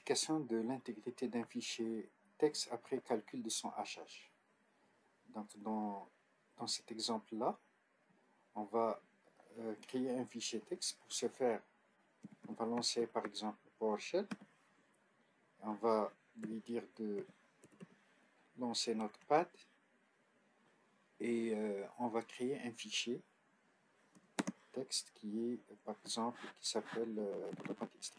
Vérification de l'intégrité d'un fichier texte après calcul de son hachage. Donc dans cet exemple-là, on va créer un fichier texte. Pour ce faire, on va lancer par exemple PowerShell. On va lui dire de lancer Notepad et on va créer un fichier texte qui est par exemple qui s'appelle .txt.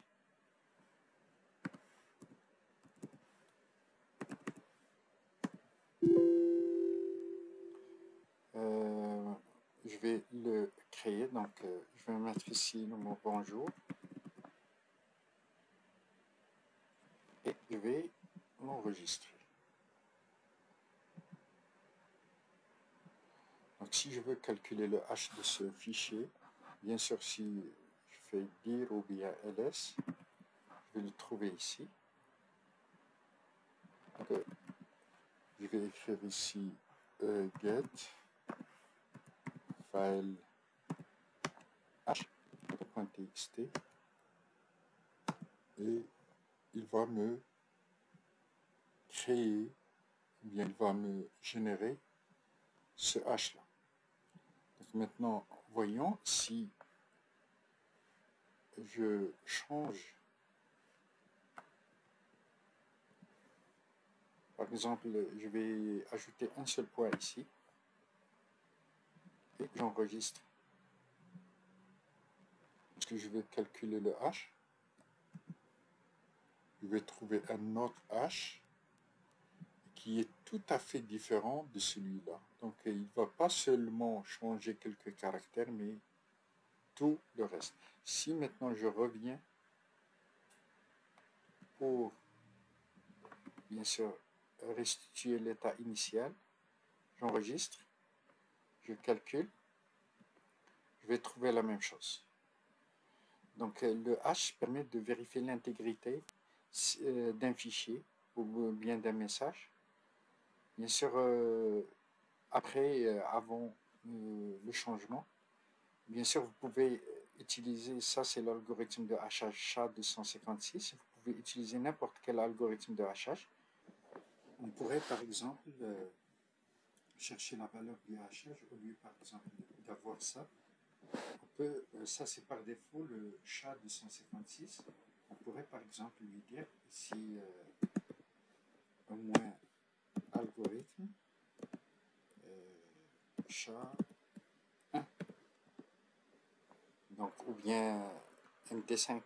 Je vais le créer, donc je vais mettre ici le mot bonjour et je vais l'enregistrer. Donc si je veux calculer le hash de ce fichier, bien sûr si je fais dir ou bien ls, je vais le trouver ici. Donc, je vais écrire ici get file hash.txt et il va me créer, ou bien il va me générer ce hash là. Donc maintenant, voyons si je change, par exemple, je vais ajouter un seul point ici et j'enregistre. Parce que je vais calculer le hash, je vais trouver un autre hash qui est tout à fait différent de celui-là. Donc il ne va pas seulement changer quelques caractères, mais tout le reste. Si maintenant je reviens pour, bien sûr, restituer l'état initial, j'enregistre, je calcule, je vais trouver la même chose. Donc le hash permet de vérifier l'intégrité d'un fichier ou bien d'un message. Bien sûr, après, avant le changement, bien sûr, vous pouvez utiliser, ça c'est l'algorithme de hachage SHA-256, vous pouvez utiliser n'importe quel algorithme de hachage. On pourrait par exemple chercher la valeur du hachage au lieu par exemple d'avoir ça. On peut, ça c'est par défaut le SHA-256. On pourrait par exemple lui dire ici au moins algorithme SHA-1. Donc, ou bien MT5.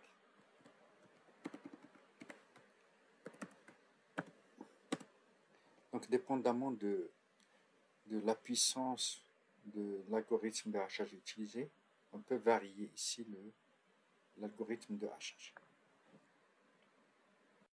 Donc, dépendamment de la puissance de l'algorithme de hachage utilisé, on peut varier ici l'algorithme de hachage.